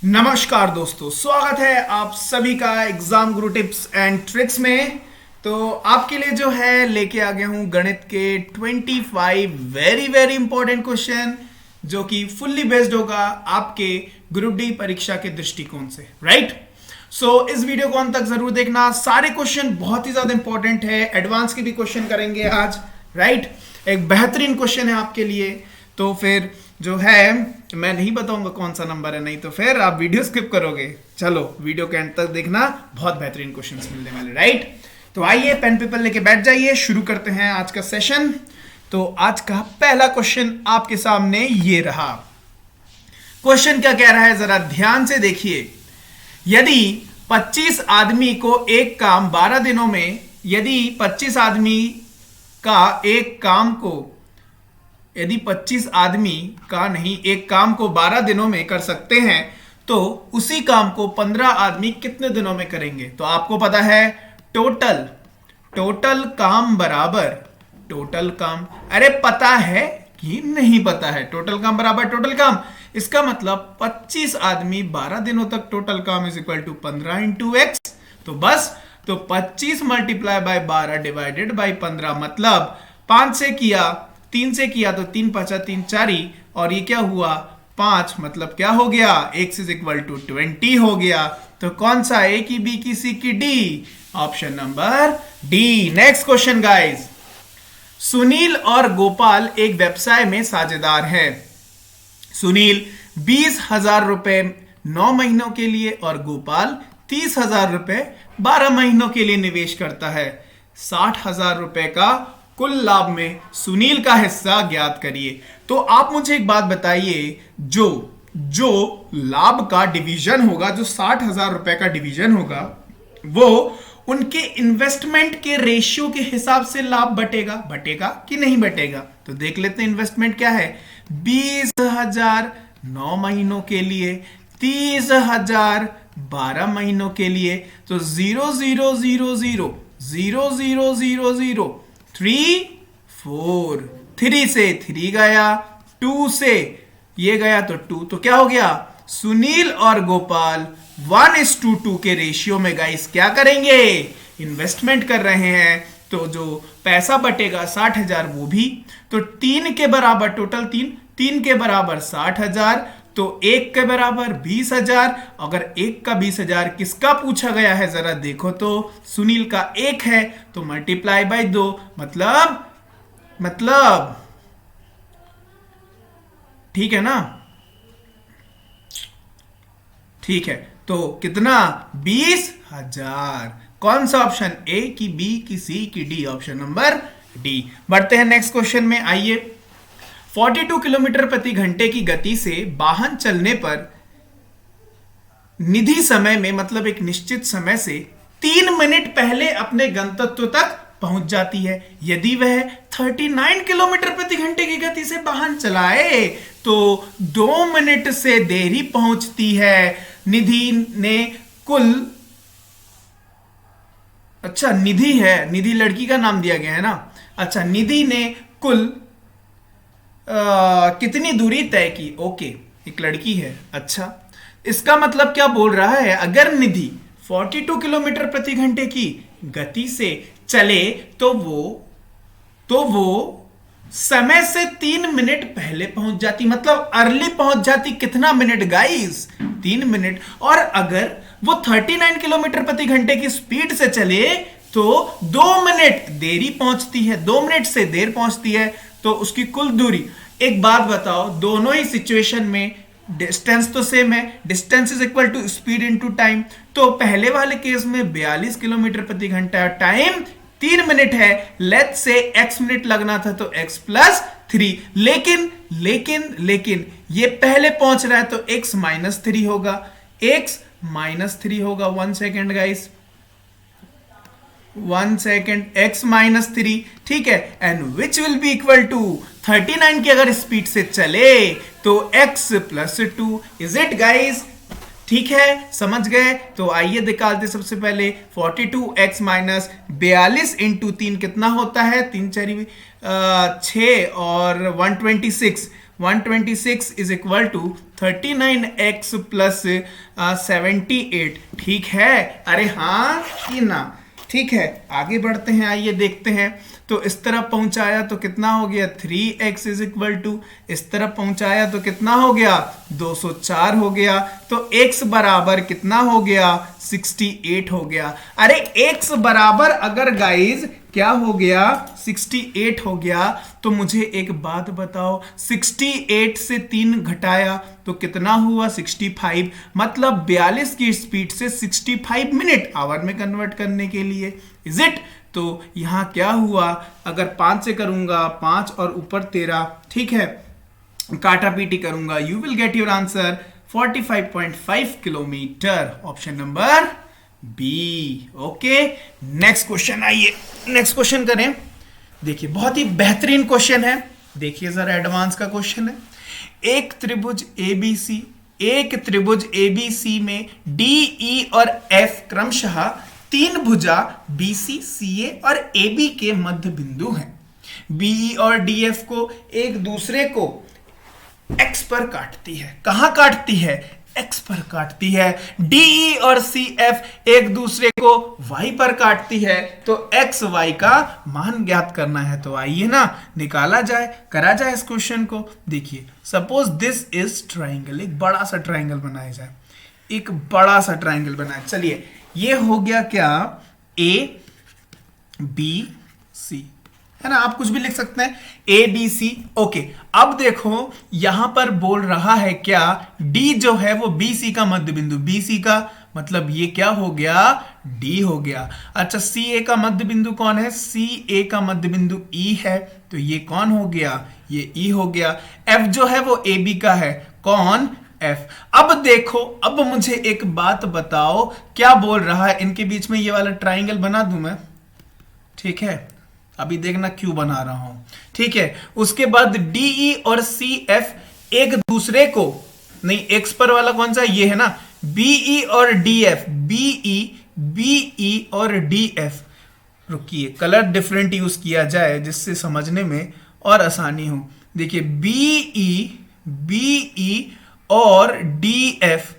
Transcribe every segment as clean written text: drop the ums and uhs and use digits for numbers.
नमस्कार दोस्तों, स्वागत है आप सभी का exam Guru tips and tricks में। तो आपके लिए जो है लेके आ गया हूं गणित के 25 वेरी वेरी इंपॉर्टेंट क्वेश्चन जो कि फुल्ली बेस्ड होगा आपके ग्रुप डी परीक्षा के दृष्टिकोण से, राइट। सो इस वीडियो को अंत तक जरूर देखना, सारे क्वेश्चन बहुत ही ज्यादा इंपॉर्टेंट है, एडवांस के भी क्वेश्चन करेंगे आज, राइट। एक बेहतरीन क्वेश्चन है आपके लिए। तो फिर जो है मैं नहीं बताऊंगा कौन सा नंबर है, नहीं तो फिर आप वीडियो स्किप करोगे। चलो वीडियो के अंत तक देखना, बहुत बेहतरीन क्वेश्चंस मिलने वाले, राइट। तो आइए पेन पेपर लेके बैठ जाइए, शुरू करते हैं आज का सेशन। तो आज का पहला क्वेश्चन आपके सामने ये रहा। क्वेश्चन क्या कह रहा है जरा ध्यान से देखिए। यदि 25 आदमी को एक काम 12 दिनों में, यदि 25 आदमी का एक काम को, यदि 25 आदमी का नहीं एक काम को 12 दिनों में कर सकते हैं तो उसी काम को 15 आदमी कितने दिनों में करेंगे। तो आपको पता है टोटल काम बराबर टोटल काम, अरे पता है कि नहीं पता है, टोटल काम बराबर टोटल काम। इसका मतलब 25 आदमी 12 दिनों तक टोटल काम is equal to 15 into X. तो बस, तो 25 मल्टीप्लाई बाय 12 डिवाइडेड बाय 15, मतलब 5 से किया, 3 से किया तो 3 5 3 4, और ये क्या हुआ 5, मतलब क्या हो गया x इज इक्वल टू 20 हो गया। तो कौन सा, ए की बी की सी की D, option number D. Next question guys. Sunil और गोपाल एक व्यवसाय में साझेदार हैं। सुनील 20,000 रुपए 9 महीनों के लिए और गोपाल 30,000 रुपए 12 महीनों के लिए निवेश करता है। 60,000 रुपए का कुल लाभ में सुनील का हिस्सा ज्ञात करिए। तो आप मुझे एक बात बताइए, जो लाभ का डिवीजन होगा, जो 60,000 रुपए का डिवीजन होगा, वो उनके इन्वेस्टमेंट के रेशियो के हिसाब से लाभ बटेगा कि नहीं बटेगा। तो देख लेते हैं इन्वेस्टमेंट क्या है। 20,000 9 महीनों के लिए, 30,000 12 महीनों के लिए। तो 0 0 0 0 0 0 0 0 3 4, 3 से 3 गया, 2 से ये गया तो 2, तो क्या हो गया, सुनील और गोपाल 1:2 के रेशियो में गाइस क्या करेंगे, इन्वेस्टमेंट कर रहे हैं। तो जो पैसा बटेगा 60,000 वो भी, तो 3 के बराबर टोटल 3 के बराबर 60,000, तो 1 के बराबर 20,000। अगर 1 का 20,000 किसका पूछा गया है जरा देखो तो, सुनील का 1 है तो मल्टीप्लाई बाय 2, मतलब ठीक है ना, ठीक है। तो कितना, 20,000। कौन सा ऑप्शन, ए की बी की सी की डी, ऑप्शन नंबर डी। बढ़ते हैं नेक्स्ट क्वेश्चन में, आइए। 42 किलोमीटर प्रति घंटे की गति से वाहन चलने पर निधि समय में, मतलब एक निश्चित समय से 3 मिनट पहले अपने गंतव्य तक पहुंच जाती है। यदि वह 39 किलोमीटर प्रति घंटे की गति से वाहन चलाए तो 2 मिनट से देरी पहुंचती है। निधि ने कुल, अच्छा निधि है, निधि लड़की का नाम दिया गया है ना। अच्छा, निधि ने कुल कितनी दूरी तय की, ओके, एक लड़की है। अच्छा, इसका मतलब क्या बोल रहा है, अगर निधि 42 किलोमीटर प्रति घंटे की गति से चले तो वो समय से 3 मिनट पहले पहुंच जाती, मतलब अर्ली पहुंच जाती। कितना मिनट गाइस, 3 मिनट। और अगर वो 39 किलोमीटर प्रति घंटे की स्पीड से चले तो 2 मिनट देरी पहुंचती है, 2 मिनट से देर पहुंचती है। तो उसकी कुल दूरी, एक बात बताओ, दोनों ही सिचुएशन में डिस्टेंस तो सेम है, distance is equal to speed into time. तो पहले वाले केस में 42 किलोमीटर प्रति घंटा, टाइम 3 मिनट है, लेट्स से x मिनट लगना था तो x प्लस 3। लेकिन ये पहले पहुंच रहा है तो x माइनस 3 होगा, x माइनस 3 होगा। 1 second guys, 1 second, x minus 3, ठीक है। And which will be equal to 39 की अगर स्पीड से चले तो x plus 2, is it guys, ठीक है, समझ गए। तो आइए निकालते सबसे पहले 42x माइनस 42 इंटू 3 कितना होता है, 3 4 6 और 126, 126 is equal to 39x plus 78। ठीक है, अरे हाँ कि ना? ठीक है, आगे बढ़ते हैं, आइए देखते हैं। तो इस तरफ पहुंचाया तो कितना हो गया 3x इज इक्वल टू, इस तरफ पहुंचाया तो कितना हो गया 204 हो गया। तो x बराबर कितना हो गया 68 हो गया। अरे x बराबर अगर गाइज क्या हो गया 68 हो गया, तो मुझे एक बात बताओ, 68 से 3 घटाया तो कितना हुआ 65, मतलब 42 की स्पीड से 65 मिनट आवर में कन्वर्ट करने के लिए, इज इट? तो यहां क्या हुआ, अगर 5 से करूंगा 5 और ऊपर 13, ठीक है, काटा पीटी करूंगा, you will get your answer 45.5 kilometre. Option number B. Okay, next question, आइए नेक्स्ट क्वेश्चन करें। देखिए बहुत ही बेहतरीन क्वेश्चन है, देखिए जरा एडवांस का क्वेश्चन है। एक त्रिभुज एबीसी में डी ई और एफ क्रमशः 3 भुजा बीसी सीए और एबी के मध्य बिंदु हैं। बीई और डीएफ को एक दूसरे को एक्स पर काटती है। कहां काटती है? एक्स पर काटती है। डीई और सीएफ एक दूसरे को वाई पर काटती है। तो एक्स वाई का मान ज्ञात करना है। तो आइए ना निकाला जाए, करा जाए इस क्वेश्चन को। देखिए सपोज दिस इज ट्राइंगल, एक बड़ा सा ट्राइंगल बनाया जाए, एक बड़ा सा ट्राइंगल बनाया। चलिए ये हो गया क्या ए बी सी, है ना, आप कुछ भी लिख सकते हैं ए बी सी। ओके, अब देखो यहां पर बोल रहा है क्या, डी जो है वो बी सी का मध्य बिंदु, बी सी का मतलब ये क्या हो गया डी हो गया। अच्छा सी ए का मध्य बिंदु कौन है? सी ए का मध्य बिंदु ई है, तो ये कौन हो गया? ये ई हो गया। एफ जो है वो ए बी का है, कौन? एफ। अब देखो, अब मुझे एक बात बताओ, क्या बोल रहा है, इनके बीच में ये वाला ट्राइंगल बना दूं मैं, ठीक है, अभी देखना क्यों बना रहा हूं, ठीक है। उसके बाद डीई और सी एफ एक दूसरे को, नहीं एक्स पर वाला कौन सा ये है ना, बीई और डी एफ, बीई और डी एफ। रुकिए कलर डिफरेंट यूज किया जाए जिससे समझने में और आसानी हो। देखिए बीई और डी एफ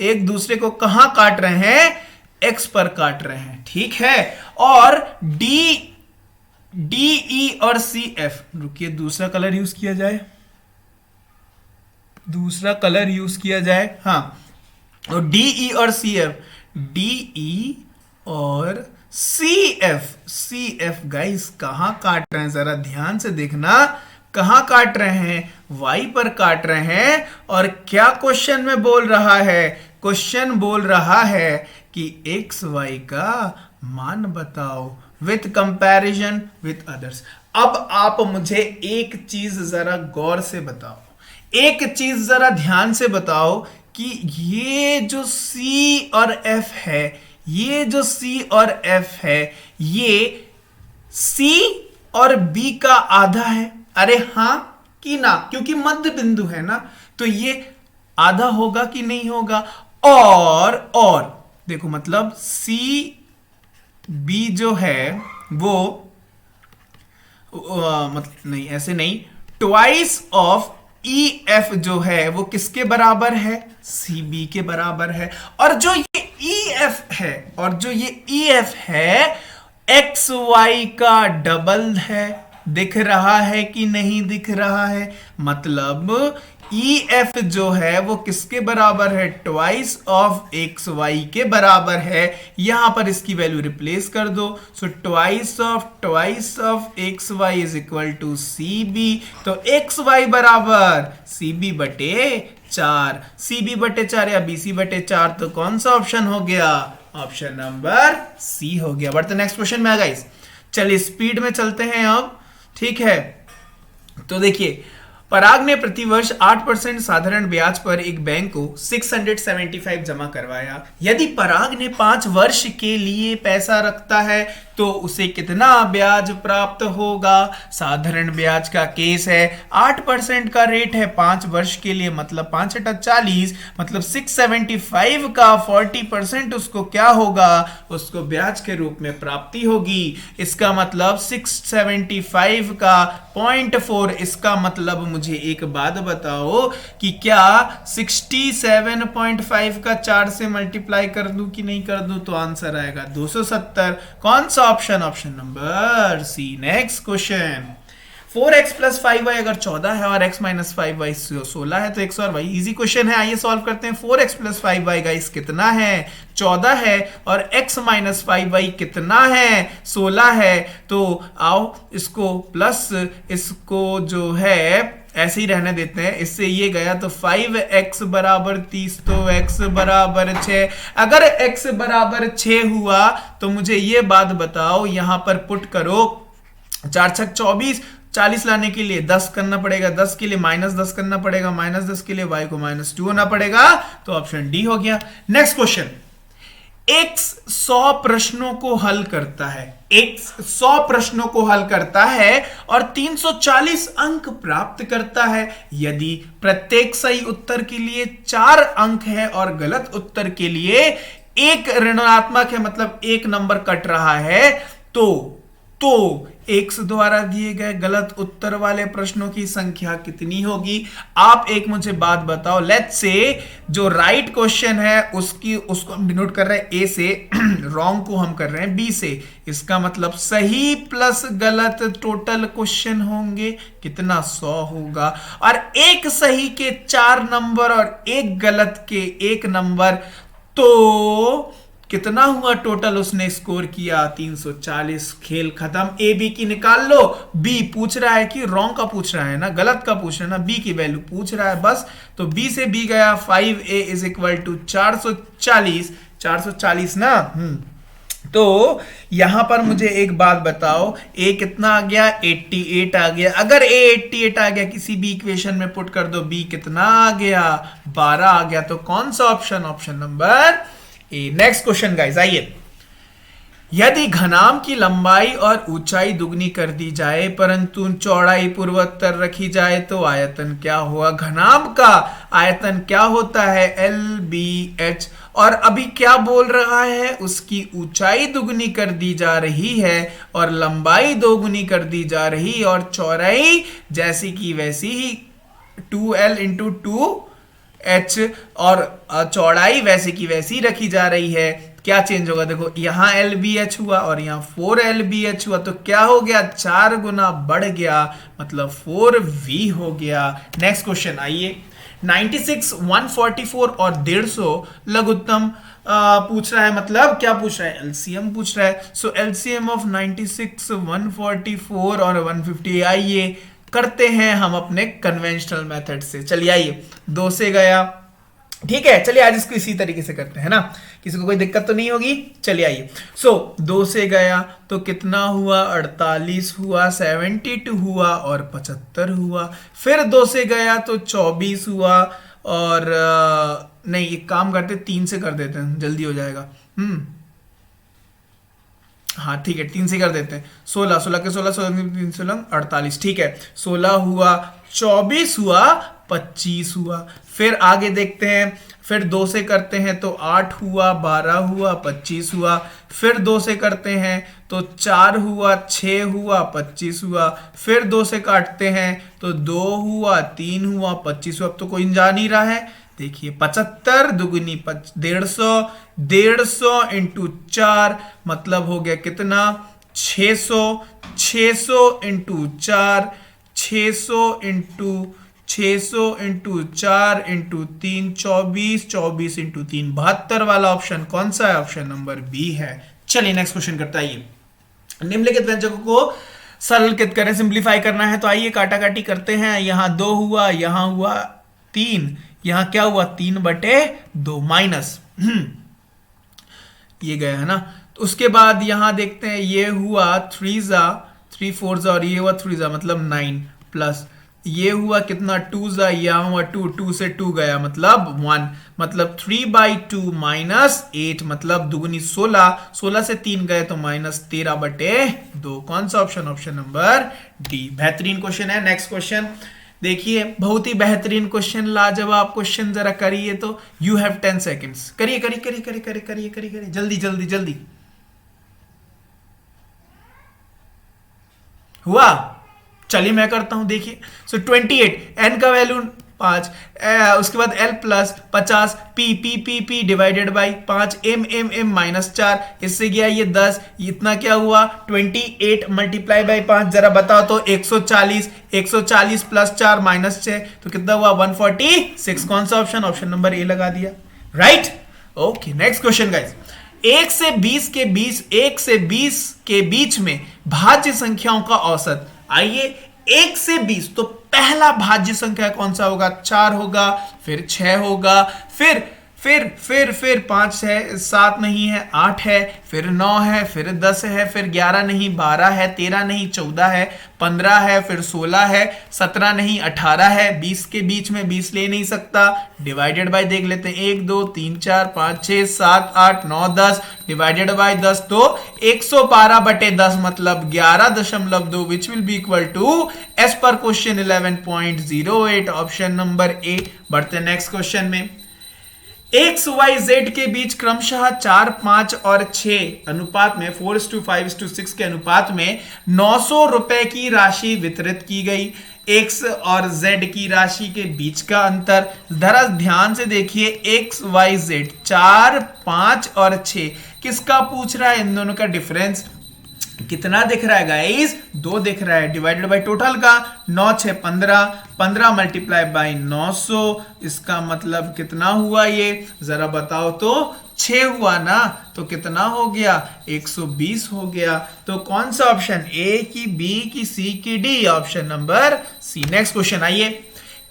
एक दूसरे को कहां काट रहे हैं? एक्स पर काट रहे हैं, ठीक है। और डीई और सी एफ, रुकिए दूसरा कलर यूज किया जाए, हाँ, और डीई और सी एफ गाइस कहां काट रहे हैं? जरा ध्यान से देखना, कहां काट रहे हैं? वाई पर काट रहे हैं। और क्या क्वेश्चन में बोल रहा है? क्वेश्चन बोल रहा है कि एक्स वाई का मान बताओ विथ कंपैरिजन विथ अदर्स। अब आप मुझे एक चीज जरा गौर से बताओ, एक चीज जरा ध्यान से बताओ कि ये जो C और F है, ये C और B का आधा है। अरे हां कि ना? क्योंकि मध्य बिंदु है ना, तो ये आधा होगा कि नहीं होगा? और देखो मतलब सी बी जो है वो मतलब नहीं, ऐसे नहीं, ट्वाइस ऑफ ई एफ जो है वो किसके बराबर है? सी बी के बराबर है। और जो ये ई एफ है एक्स वाई का डबल है। दिख रहा है कि नहीं दिख रहा है? मतलब ई एफ जो है वो किसके बराबर है? ट्वाइस ऑफ एक्स वाई के बराबर है। यहां पर इसकी वैल्यू रिप्लेस कर दो। So twice of x y is equal to c b. तो एक्स वाई बराबर सी बी बटे 4, सी बी बटे 4 या बी सी बटे 4। तो कौन सा ऑप्शन हो गया? ऑप्शन नंबर सी हो गया। बढ़ते नेक्स्ट क्वेश्चन में आ गाइस। चलिए स्पीड में चलते हैं अब, ठीक है। तो देखिए पराग ने प्रतिवर्ष 8% साधारण ब्याज पर एक बैंक को 675 जमा करवाया। यदि पराग ने 5 वर्ष के लिए पैसा रखता है तो उसे कितना ब्याज प्राप्त होगा। साधारण ब्याज का केस है, 8% का रेट है 5 वर्ष के लिए, मतलब 5×40, मतलब 675 का 40% उसको क्या होगा, उसको ब्याज के रूप में प्राप्ति होगी। इसका मतलब 675 का 0.4, इसका मतलब मुझे एक बात बताओ कि क्या 67.5 का 4 से मल्टीप्लाई कर दूं कि नहीं कर दूं, तो आंसर आएगा 270। कौन सा option, option number C. Next question, 4x plus 5y अगर 14 है और x माइनस 5y 16 है तो x और y इजी क्वेश्चन है, आइए सॉल्व करते हैं। 4x प्लस 5y गाइस कितना है, 14 है, और x माइनस 5y कितना है, 16 है। तो आओ इसको प्लस, इसको जो है ऐसे ही रहने देते हैं, इससे ये गया तो 5x बराबर 30, तो x बराबर 6। अगर x बराबर 6 हुआ तो मुझे ये बात बताओ, यहां पर पुट करो 4 छक 24, 40 लाने के लिए 10 करना पड़ेगा, 10 के लिए -10 करना पड़ेगा, -10 के लिए y को -2 होना पड़ेगा, तो ऑप्शन डी हो गया। नेक्स्ट क्वेश्चन, x 100 प्रश्नों को हल करता है, x 100 प्रश्नों को हल करता है और 340 अंक प्राप्त करता है। यदि प्रत्येक सही उत्तर के लिए 4 अंक है और गलत उत्तर के लिए एक ऋणात्मक है, मतलब एक नंबर कट रहा है, तो x द्वारा दिए गए गलत उत्तर वाले प्रश्नों की संख्या कितनी होगी। आप एक मुझे बात बताओ, लेट्स से जो राइट क्वेश्चन है उसको हम डिनोट कर रहे हैं a से, रॉन्ग को हम कर रहे हैं b से, इसका मतलब सही प्लस गलत टोटल क्वेश्चन होंगे कितना, 100 होगा। और एक सही के 4 नंबर और एक गलत के 1 नंबर, तो कितना हुआ टोटल उसने स्कोर किया, 340। खेल खत्म। ए बी की निकाल लो, बी पूछ रहा है कि रॉन्ग का पूछ रहा है ना, गलत का पूछ रहा है ना, बी की वैल्यू पूछ रहा है बस, तो बी से बी गया 5a इज इक्वल टू 440 ना। तो यहां पर मुझे एक बात बताओ, a कितना आ गया, 88 आ गया। अगर a 88 आ गया, किसी भी इक्वेशन में पुट कर दो, b कितना आ गया, 12 आ गया। तो कौन सा ऑप्शन, ऑप्शन नंबर ए। नेक्स्ट क्वेश्चन गाइस, आइए। यदि घनाम की लंबाई और ऊंचाई दुगनी कर दी जाए परंतु चौड़ाई पूर्वोत्तर रखी जाए तो आयतन क्या होगा। घनाम का आयतन क्या होता है, LBH, और अभी क्या बोल रहा है, उसकी ऊंचाई दुगनी कर दी जा रही है और लंबाई दोगुनी कर दी जा रही है और चौड़ाई जैसी की वैसी ही 2L इंटू 2H, और चौड़ाई वैसे की वैसी रखी जा रही है। क्या चेंज होगा, देखो यहां LBH हुआ और यहां 4LBH हुआ, तो क्या हो गया, 4 गुना बढ़ गया, मतलब 4V हो गया। नेक्स्ट क्वेश्चन आइए। 96, 144 और 150 लघुत्तम पूछ रहा है, मतलब क्या पूछ रहा है, एलसीएम पूछ रहा है। सो एलसीएम ऑफ 96, 144 और 150, आइए करते हैं हम अपने कन्वेंशनल मेथड से। चलिए आइए, 2 से गया, ठीक है, चलिए आज इसको इसी तरीके से करते हैं ना, किसी को कोई दिक्कत तो नहीं होगी। चलिए आइए, 2 से गया तो कितना हुआ, 48 हुआ, 72 हुआ और 75 हुआ। फिर 2 से गया तो 24 हुआ, और नहीं एक काम करते 3 से कर देते हैं, जल्दी हो जाएगा। हाँ ठीक है, 3 से कर देते हैं। 16 के 16, 3 16 48, ठीक है। 16 हुआ, 24 हुआ, 25 हुआ। फिर आगे देखते हैं, फिर 2 से करते हैं तो 8 हुआ, 12 हुआ, 25 हुआ। फिर 2 से करते हैं तो 4 हुआ, 6 हुआ, 25 हुआ। फिर 2 से काटते हैं तो 2 हुआ, 3 हुआ, 25 हुआ। अब तो कोई जा नहीं रहा है, देखिए 75 दुगुनी 150, 150 इंटू 4 मतलब हो गया कितना, 600, 600 इंटू 4, 600 इंटू 4 इंटू 3, 24, 24 इंटू 3, 72 वाला ऑप्शन कौन सा है, ऑप्शन नंबर बी है। चलिए नेक्स्ट क्वेश्चन करता है। निम्नलिखित व्यंजकों को सरलीकृत करें, सिंप्लीफाई करना है, तो आइए काटा काटी करते हैं। यहां 2 हुआ, यहां हुआ 3, यहां क्या हुआ 3/2 माइनस ये गया है ना। तो उसके बाद यहां देखते हैं, ये हुआ 3 4 और ये हुआ 3 मतलब 9 प्लस ये हुआ कितना, 2 जा, यहाँ हुआ 2, 2 से 2 गया मतलब 1, मतलब 3/2 माइनस 8 मतलब दुगुनी 16, 16 से 3 गए तो -13/2। कौन सा ऑप्शन, ऑप्शन नंबर डी। बेहतरीन क्वेश्चन है। नेक्स्ट क्वेश्चन देखिए, बहुत ही बेहतरीन क्वेश्चन, लाजवाब क्वेश्चन, जरा करिए तो। यू हैव 10 सेकेंड्स, करिए करिए करिए करिए करिए करिए करिए करिए, जल्दी जल्दी जल्दी। हुआ, चलिए मैं करता हूं, देखिए। सो 28, एन का वैल्यू 5, उसके बाद l plus 50, p p p p divided by 5, m m m -4, इससे गया ये 10, इतना क्या हुआ 28 मल्टीप्लाई बाई 5, जरा बताओ तो 140, 140 प्लस 4 -6 तो कितना हुआ 146। कौन सा ऑप्शन, ऑप्शन नंबर ए लगा दिया, right. Okay, next question guys. 1 से 20 के बीच, 1 से 20 के बीच में भाज्य संख्याओं का औसत। आइए, 1 से 20 तो पहला भाज्य संख्या कौन सा होगा, 4 होगा, फिर 6 होगा, फिर 5 है, 7 नहीं है, 8 है, फिर 9 है, फिर 10 है, फिर 11 नहीं, 12 है, 13 नहीं, 14 है, 15 है, फिर 16 है, 17 नहीं, 18 है। 20 के बीच में 20 ले नहीं सकता, डिवाइडेड बाय देख लेते हैं, 1 2 3 4 5 6 7 8 9 10 डिवाइडेड बाय 10 तो 112/10 मतलब 11.2 which will be equal to as per question 11.08, option number A. बढ़ते नेक्स्ट क्वेश्चन में। एक्स वाई जेड के बीच क्रमशः 4, 5 और 6 अनुपात में 4:5:6 के अनुपात में 900 रुपए की राशि वितरित की गई। एक्स और जेड की राशि के बीच का अंतर, जरा ध्यान से देखिए, एक्स वाई जेड 4, 5 और 6 किसका पूछ रहा है, इन दोनों का डिफरेंस कितना दिख रहा है गाइस, 2 दिख रहा है, डिवाइडेड बाय टोटल का 9 6 15, 15 मल्टीप्लाई बाय 900, इसका मतलब कितना हुआ, ये जरा बताओ तो, 6 हुआ ना, तो कितना हो गया 120 हो गया। तो कौन सा ऑप्शन, ए की, बी की, सी की, D, option number C. Next question आइए।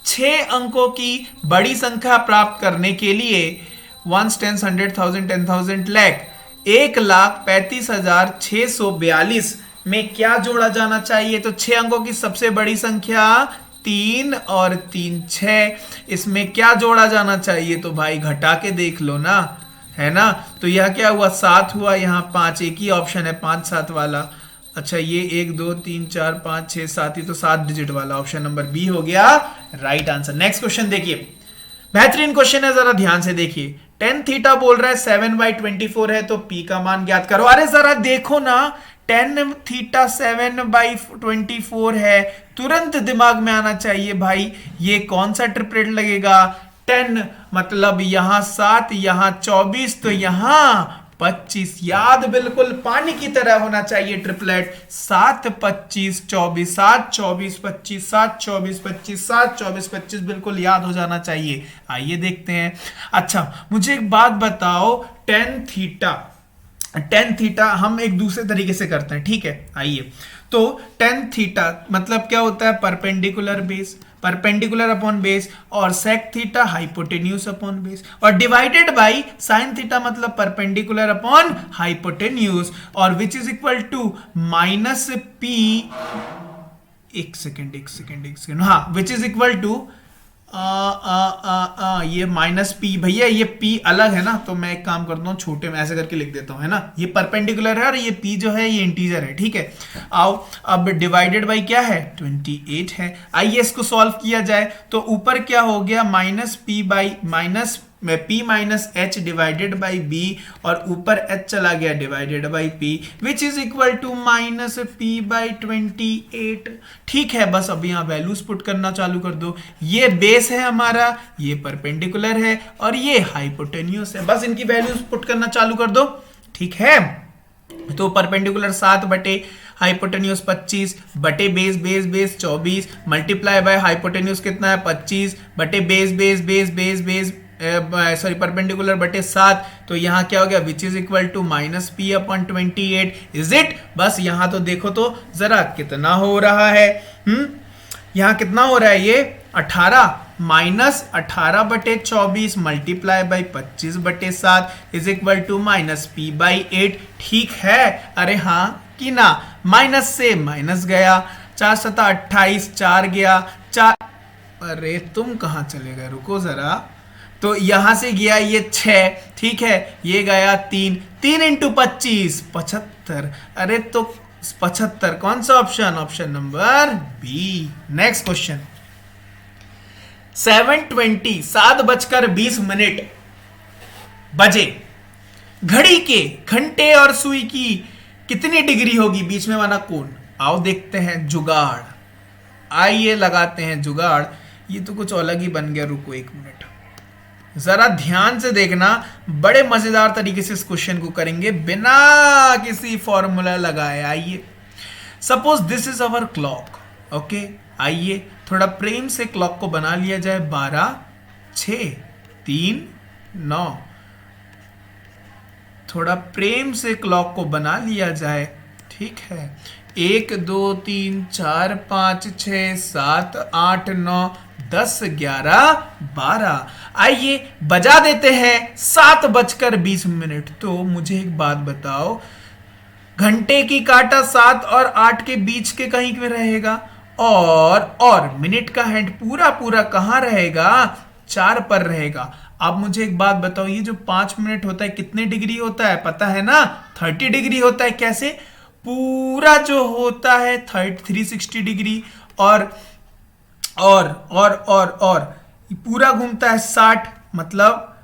6 अंकों की बड़ी संख्या प्राप्त करने के लिए 1 10 100 1000 10,000 लाख 1,35,642 में क्या जोड़ा जाना चाहिए। तो 6 अंकों की सबसे बड़ी संख्या 3 और 3 6, इसमें क्या जोड़ा जाना चाहिए, तो भाई घटा के देख लो ना, है ना। तो यह क्या हुआ 7 हुआ, यहाँ 5, एक ही ऑप्शन है 5 7 वाला। अच्छा, ये 1 2 3 4 5 6 7 ही तो 7 डिजिट वाला, ऑप्शन नंबर बी हो गया राइट आंसर। नेक्स्ट क्वेश्चन देखिए, बेहतरीन क्वेश्चन है, जरा ध्यान से देखिए। tan थीटा बोल रहा है 7/24 है, तो p का मान ज्ञात करो। अरे जरा देखो ना, tan थीटा 7/24 है, तुरंत दिमाग में आना चाहिए भाई, ये कौन सा ट्रिपलेट लगेगा, 10 मतलब यहां 7, यहां 24, तो यहां 25, याद बिल्कुल पानी की तरह होना चाहिए ट्रिपलेट। 7 25 24, 7 24 25, 7 24 25, 7 24 25 बिल्कुल याद हो जाना चाहिए। आइए देखते हैं। अच्छा, मुझे एक बात बताओ, tan थीटा हम एक दूसरे तरीके से करते हैं, ठीक है। आइए, तो tan थीटा मतलब क्या होता है, perpendicular base, perpendicular upon base, और sec theta hypotenuse upon base, और डिवाइडेड बाय साइन थीटा मतलब परपेंडिकुलर अपॉन हाइपोटेन्यूज, और which is equal to minus P, एक सेकेंड, हाँ, विच इज इक्वल टू ये माइनस पी, भैया ये पी अलग है ना, तो मैं एक काम करता हूँ, छोटे में ऐसे करके लिख देता हूँ, है ना, ये परपेंडिकुलर है और ये पी जो है ये इंटीजर है, ठीक है। आओ, अब डिवाइडेड बाय क्या है 28 है। आइए इसको सॉल्व किया जाए, तो ऊपर क्या हो गया minus p by minus p minus h divided by b, और ऊपर h चला गया divided by p, which is equal to minus p by 28। ठीक है, बस अब यहाँ वैल्यूज पुट करना चालू कर दो। ये बेस है हमारा, ये परपेंडिकुलर है, और ये हाइपोटेन्यूस है, बस इनकी वैल्यूज पुट करना चालू कर दो, ठीक है। तो परपेंडिकुलर 7 बटे हाइपोटेन्यूज 25 बटे base base base 24 multiply by hypotenuse कितना है 25 बटे base base base base base sorry perpendicular बटे 7, तो यहाँ क्या हो गया which is equal to minus p upon 28, is it. बस यहाँ तो देखो तो जरा कितना हो रहा है, यहाँ कितना हो रहा है, ये 18 माइनस 18 बटे 24 मल्टीप्लाई बाई 25 बटे 7 is equal to minus p by 8। ठीक है, अरे हाँ कि ना, माइनस से माइनस गया, 4 7 28, 4 गया, 4, अरे तुम कहां चले गए, रुको जरा। तो यहां से गया ये 6, ठीक है, ये गया 3, 3 इंटू 25 75। अरे तो 75 कौन सा option, option number B. Next question 7:20 7:20 बजे घड़ी के घंटे और सुई की कितनी डिग्री होगी बीच में वाला कोण। आओ देखते हैं जुगाड़, आइए लगाते हैं जुगाड़। ये तो कुछ अलग ही बन गया, रुको 1 मिनट, जरा ध्यान से देखना, बड़े मजेदार तरीके से इस क्वेश्चन को करेंगे बिना किसी फॉर्मूला लगाए। आइए, suppose this is our clock, okay, आइए थोड़ा प्रेम से क्लॉक को बना लिया जाए। 12, 6, 3, 9, थोड़ा प्रेम से क्लॉक को बना लिया जाए, ठीक है। 1 2 3 4 5 6 7 8 9 10 11 12। आइए बजा देते हैं 7:20। तो मुझे एक बात बताओ, घंटे की काटा 7 और 8 के बीच के कहीं में रहेगा, और मिनट का हैंड पूरा पूरा कहां रहेगा, 4 पर रहेगा। अब मुझे एक बात बताओ, ये जो 5 मिनट होता है कितने डिग्री होता है, पता है ना, 30 डिग्री होता है। कैसे, पूरा जो होता है 360 डिग्री, और पूरा घूमता है 60, मतलब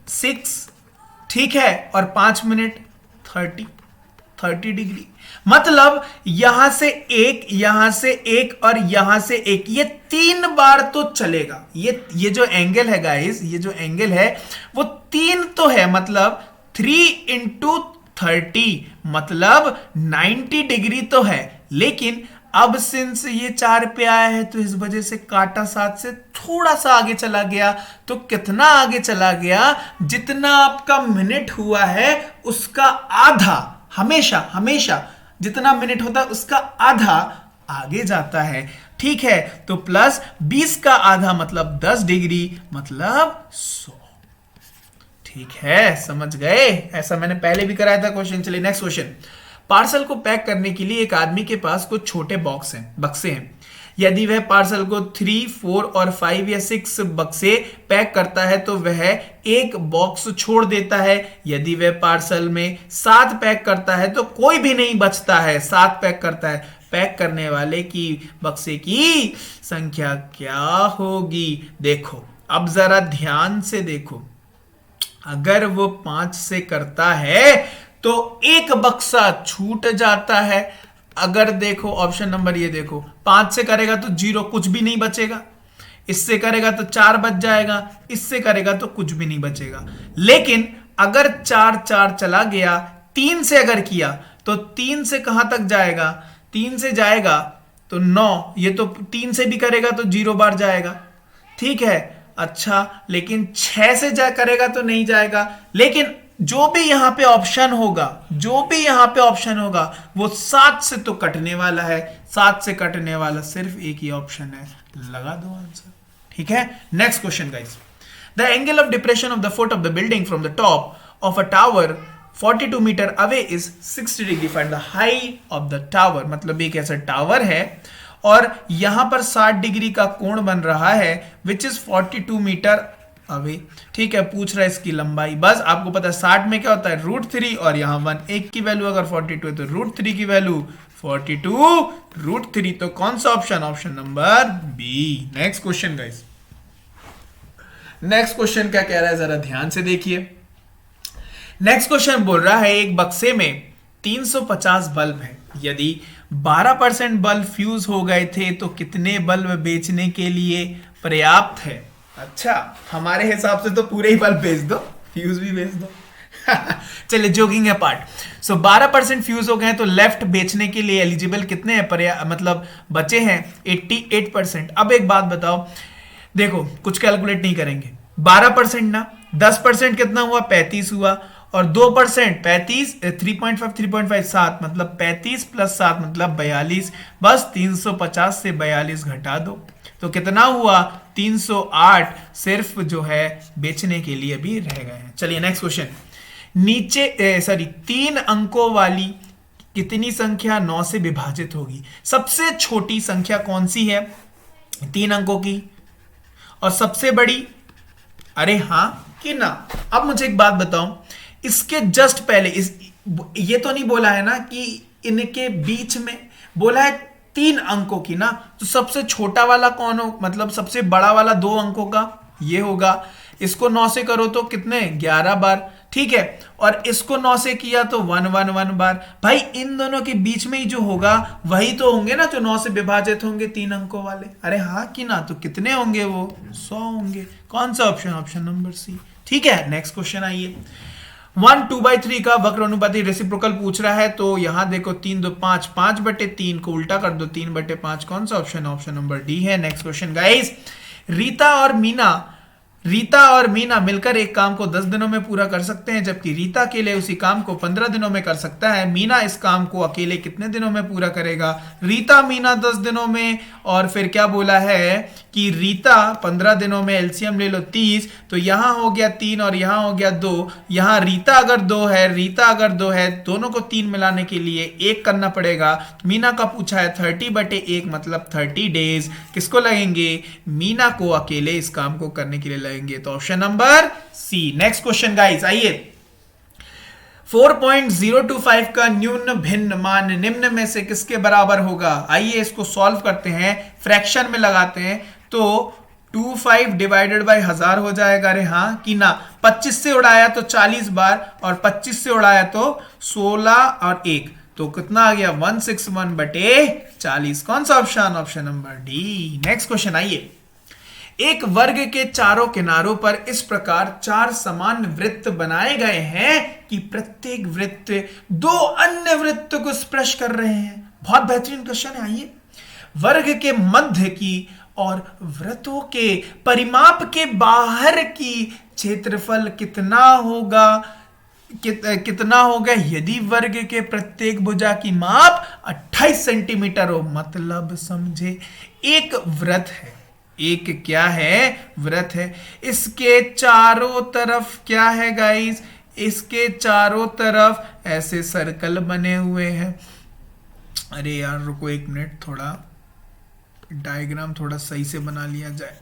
6, ठीक है, और 5 मिनट 30 डिग्री। मतलब यहां से एक, यहां से एक और यहां से एक, ये 3 बार तो चलेगा। ये जो एंगल है गाइस, ये जो एंगल है वो 3 तो है, मतलब 3 इंटू 30 मतलब 90 डिग्री तो है। लेकिन अब सिंस ये 4 पे आया है तो इस वजह से काटा 7 से थोड़ा सा आगे चला गया। तो कितना आगे चला गया, जितना आपका मिनट हुआ है उसका आधा, हमेशा जितना मिनट होता है उसका आधा आगे जाता है, ठीक है। तो प्लस 20 का आधा मतलब 10 डिग्री, मतलब 100, ठीक है, समझ गए। ऐसा मैंने पहले भी कराया था क्वेश्चन। चलिए नेक्स्ट क्वेश्चन, पार्सल को पैक करने के लिए एक आदमी के पास कुछ छोटे बक्से हैं। यदि वह पार्सल को 3, 4 और 5 या 6 बक्से पैक करता है तो वह एक बॉक्स छोड़ देता है। यदि वह पार्सल में 7 पैक करता है तो कोई भी नहीं बचता है, 7 पैक करता है। पैक करने वाले की बक्से की संख्या क्या होगी। देखो अब जरा ध्यान से देखो, अगर वो 5 से करता है तो एक बक्सा छूट जाता है। अगर देखो ऑप्शन नंबर ये देखो, 5 से करेगा तो 0, कुछ भी नहीं बचेगा। इससे करेगा तो 4 बच जाएगा, इससे करेगा तो कुछ भी नहीं बचेगा। लेकिन अगर 4 चला गया, 3 से अगर किया तो 3 से कहां तक जाएगा, 3 से जाएगा तो 9, ये तो 3 से भी करेगा तो 0 बार जाएगा, ठीक है। अच्छा, लेकिन 6 से करेगा तो नहीं जाएगा। लेकिन जो भी यहां पे ऑप्शन होगा वो 7 से तो कटने वाला है, 7 से कटने वाला सिर्फ एक ही ऑप्शन है, लगा दो आंसर, ठीक है। Next question guys, the angle of depression of the foot of the building from the top of a tower 42 metre away is 60 degree. Find the height of the tower. मतलब एक ऐसा tower है और यहां पर 60 degree का कोण बन रहा है, विच इज 42 मीटर अवे, ठीक है। पूछ रहा है इसकी लंबाई। बस आपको पता है 60 में क्या होता है √3, और यहां 1 1 की वैल्यू अगर 42 है तो √3 की वैल्यू 42 √3। तो कौन सा option, option number B. Next question guys, next question क्या कह रहा है जरा ध्यान से देखिए। नेक्स्ट क्वेश्चन बोल रहा है एक बक्से में 350 बल्ब है। यदि 12% बल्ब फ्यूज हो गए थे तो कितने बल्ब बेचने के लिए पर्याप्त है। अच्छा, हमारे हिसाब से तो पूरे ही बल्ब बेच दो, फ्यूज भी बेच दो। चलिए जोकिंग है पार्ट। सो 12% फ्यूज हो गए तो लेफ्ट बेचने के लिए एलिजिबल कितने हैं, मतलब बचे हैं 88%। अब एक बात बताओ, देखो कुछ कैलकुलेट नहीं करेंगे, 12% ना, 10% कितना हुआ, 35 हुआ, और 2% 35, 3.5 7, मतलब 35 प्लस 7 मतलब 42। बस 350 से 42 घटा दो तो कितना हुआ, 308 सिर्फ जो है बेचने के लिए भी रह गए हैं। चलिए नेक्स्ट क्वेश्चन, नीचे 3 अंकों वाली कितनी संख्या 9 से विभाजित होगी? सबसे छोटी संख्या कौन सी है 3 अंकों की, और सबसे बड़ी? अरे हाँ कि ना? अब मुझे एक बात बताओ, इसके जस्ट पहले ये तो नहीं बोला है ना कि इनके बीच में, बोला है 3 अंकों की ना, तो सबसे छोटा वाला कौन हो, मतलब सबसे बड़ा वाला 2 अंकों का ये होगा। इसको 9 से करो तो कितने 11 बार, ठीक है, और इसको 9 से किया तो 1 1 1 बार। भाई इन दोनों के बीच में ही जो होगा वही तो होंगे ना जो 9 से विभाजित होंगे 3 अंकों वाले। अरे हाँ कि ना? तो कितने होंगे वो? 100 होंगे। कौन सा ऑप्शन? ऑप्शन नंबर सी। ठीक है, नेक्स्ट क्वेश्चन आइए। 1 2/3 का वक्र अनुपाती रेसिप्रोकल पूछ रहा है, तो यहां देखो 3 2 5, 5/3 को उल्टा कर दो 3/5। कौन सा ऑप्शन? ऑप्शन नंबर डी है। नेक्स्ट क्वेश्चन गाइस, रीता और मीना मिलकर एक काम को 10 दिनों में पूरा कर सकते हैं, जबकि रीता अकेले उसी काम को 15 दिनों में कर सकता है। मीना इस काम को अकेले कितने दिनों में पूरा करेगा? रीता मीना 10 दिनों में, और फिर क्या बोला है कि रीता 15 दिनों में। एलसीएम ले लो 30, तो यहां हो गया 3 और यहां हो गया 2। यहां रीता अगर 2 है, दोनों को 3 मिलाने के लिए 1 करना पड़ेगा। मीना का पूछा है 30/1 मतलब 30 डेज किसको लगेंगे? मीना को अकेले इस काम को करने के लिए लगेंगे। तो option number C. Next question guys आइए। 4.025 का न्यून भिन्न मान निम्न में से किसके बराबर होगा? आइए इसको सॉल्व करते हैं, फ्रैक्शन में लगाते हैं। तो 25 डिवाइडेड बाय 1000 हो जाएगा। अरे हाँ कि ना? 25 से उड़ाया तो 40 बार, और 25 से उड़ाया तो 16 और 1, तो कितना आ गया? 161/40। कौन सा option? Option number D. Next question आइए। एक वर्ग के चारों किनारों पर इस प्रकार 4 समान वृत्त बनाए गए हैं कि प्रत्येक वृत्त 2 अन्य वृत्त को स्पर्श कर रहे हैं। बहुत बेहतरीन क्वेश्चन है। आइए, वर्ग के मध्य की और वृत्तों के परिमाप के बाहर की क्षेत्रफल कितना होगा? कितना होगा यदि वर्ग के प्रत्येक भुजा की माप 28 सेंटीमीटर हो? मतलब समझे, एक वृत्त है, एक क्या है? वृत्त है। इसके चारों तरफ क्या है गाइस? इसके चारों तरफ ऐसे सर्कल बने हुए हैं। अरे यार रुको 1 मिनट, थोड़ा डायग्राम थोड़ा सही से बना लिया जाए।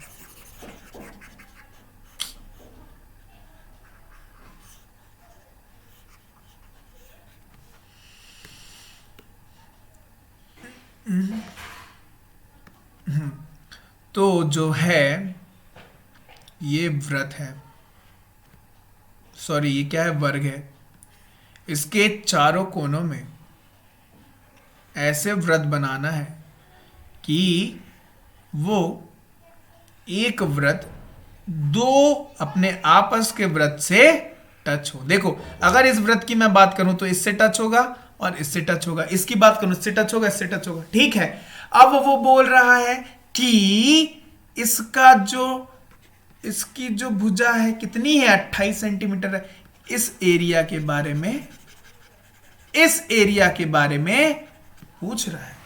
तो जो है ये वृत्त है, सॉरी ये क्या है? वर्ग है। इसके चारों कोनों में ऐसे वृत्त बनाना है कि वो एक वृत्त 2 अपने आपस के वृत्त से टच हो। देखो अगर इस वृत्त की मैं बात करूं तो इससे टच होगा और इससे टच होगा, इसकी बात करूं इससे टच होगा, इससे टच होगा। ठीक है, अब वो बोल रहा है कि इसकी जो भुजा है कितनी है? 28 सेंटीमीटर है। इस एरिया के बारे में पूछ रहा है।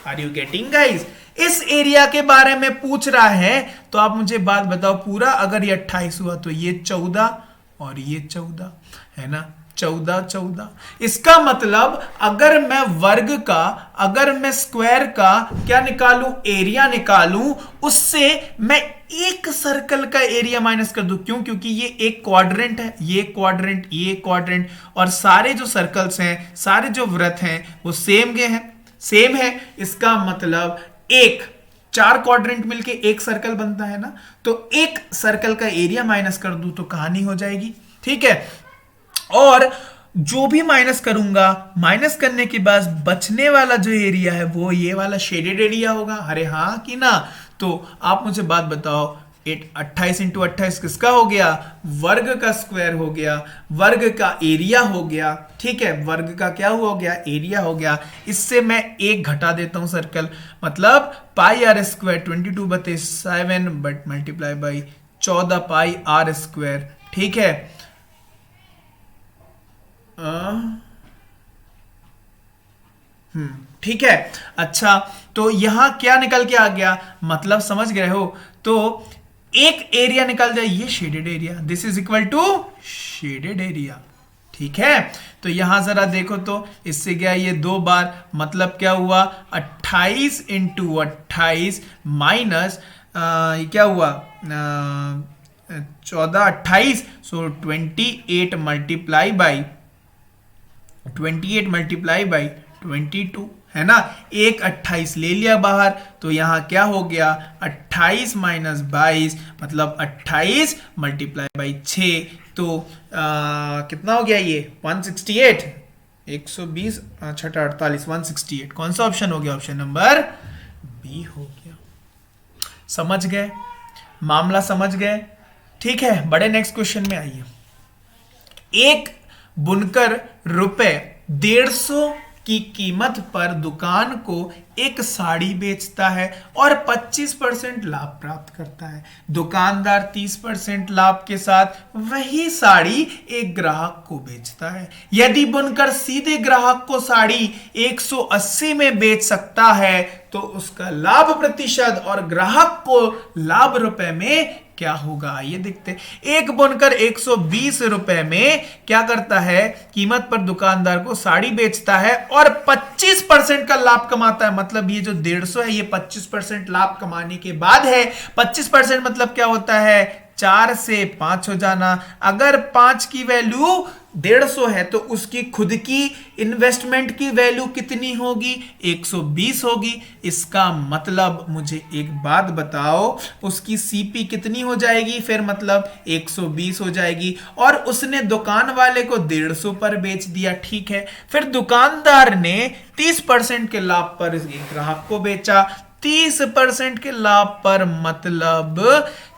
Are you getting guys? इस एरिया के बारे में पूछ रहा है। तो आप मुझे बात बताओ, पूरा अगर ये 28 हुआ तो ये 14 और ये 14 है ना? 14 14। इसका मतलब अगर मैं वर्ग का, अगर मैं स्क्वायर का क्या निकालूं? एरिया निकालूं, उससे मैं एक सर्कल का एरिया माइनस कर दूं। क्यों? क्योंकि ये एक क्वाड्रेंट है, ये क्वाड्रेंट, ये क्वाड्रेंट, और सारे जो सर्कल्स हैं, सारे जो वृत्त हैं वो सेम है। इसका मतलब 4 क्वाड्रेंट मिलके एक सर्कल बनता है ना, तो एक सर्कल का एरिया माइनस कर दूं तो कहानी हो जाएगी। ठीक है, और जो भी माइनस करूंगा, माइनस करने के बाद बचने वाला जो एरिया है वो ये वाला शेडेड एरिया होगा। अरे हाँ कि ना? तो आप मुझे बात बताओ, 28 × 28 किसका हो गया? वर्ग का स्क्वायर हो गया, वर्ग का एरिया हो गया। ठीक है, वर्ग का क्या हो गया? एरिया हो गया। इससे मैं 1 घटा देता हूं सर्कल, मतलब πr² 22/7 but multiply by 14 πr²। ठीक है, ठीक है। अच्छा, तो यहां क्या निकल के आ गया? मतलब समझ गए हो? तो एक एरिया निकल जाए, ये shaded area, this is equal to shaded area. ठीक है, तो यहां जरा देखो तो इससे गया ये 2 बार, मतलब क्या हुआ 28 इंटू 28 माइनस क्या हुआ 14 28, सो 28 मल्टीप्लाई बाई 22 है ना, एक 28 ले लिया बाहर, तो यहां क्या हो गया 28 माइनस 22 मतलब 28 मल्टीप्लाई बाई 6, तो कितना हो गया ये 168, 120 छठा 48 168, कौन सा ऑप्शन हो गया, ऑप्शन नंबर बी हो गया। समझ गए, मामला समझ गए, ठीक है। बड़े नेक्स्ट क्वेश्चन में आइए। एक बुनकर रुपए 150 की कीमत पर दुकान को एक साड़ी बेचता है और 25% लाभ प्राप्त करता है। दुकानदार 30% लाभ के साथ वही साड़ी एक ग्राहक को बेचता है। यदि बुनकर सीधे ग्राहक को साड़ी 180 में बेच सकता है तो उसका लाभ प्रतिशत और ग्राहक को लाभ रुपए में क्या होगा, ये देखते। एक बुनकर 120 रुपए में क्या करता है, कीमत पर दुकानदार को साड़ी बेचता है और 25% का लाभ कमाता है। मतलब ये जो 150 है ये 25% लाभ कमाने के बाद है। 25% मतलब क्या होता है, 4 से 5 हो जाना। अगर 5 की वैल्यू 150 है तो उसकी खुद की इन्वेस्टमेंट की वैल्यू कितनी होगी, 120 होगी। इसका मतलब मुझे एक बात बताओ, उसकी सीपी कितनी हो जाएगी, फिर मतलब 120 हो जाएगी, और उसने दुकान वाले को 150 पर बेच दिया, ठीक है। फिर दुकानदार ने 30% के लाभ पर ग्राहक को बेचा, 30% के लाभ पर मतलब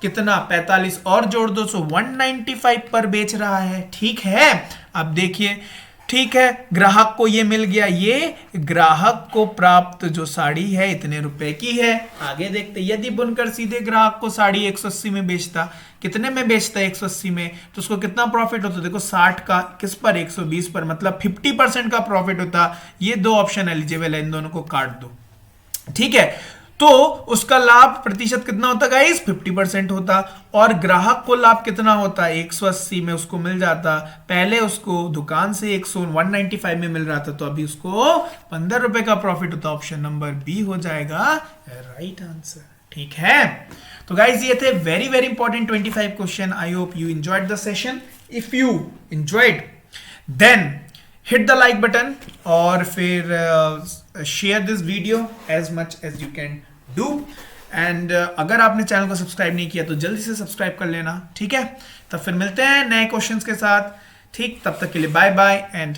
कितना 45 और जोड़ दो, सो 195 पर बेच रहा है, ठीक है। अब देखिए, ठीक है, ग्राहक को ये मिल गया, ये ग्राहक को प्राप्त जो साड़ी है इतने रुपए की है। आगे देखते, यदि बुनकर सीधे ग्राहक को साड़ी 180 में बेचता, कितने में बेचता है 180 में, तो उसको कितना प्रॉफिट होता, देखो 60 का किस पर 120 पर, मतलब 50% का प्रॉफिट होता। ये 2 ऑप्शन एलिजिबल है, इन दोनों को काट दो, ठीक है। तो उसका लाभ प्रतिशत कितना होता गाइस, 50% होता, और ग्राहक को लाभ कितना होता, 180 में उसको मिल जाता। पहले उसको दुकान से 195 में मिल रहा था, तो अभी उसको 15 रुपए का प्रॉफिट होता। ऑप्शन नंबर बी हो जाएगा राइट आंसर, ठीक है। तो गाइस ये थे very very important 25 question. I hope you enjoyed the session. If you enjoyed then hit the like button और फिर share this video as much as you can do. And अगर आपने channel को सब्सक्राइब नहीं किया तो जल्दी से सब्सक्राइब कर लेना, ठीक है। तब फिर मिलते हैं नए क्वेश्चंस के साथ, ठीक। तब तक के लिए बाय बाय एंड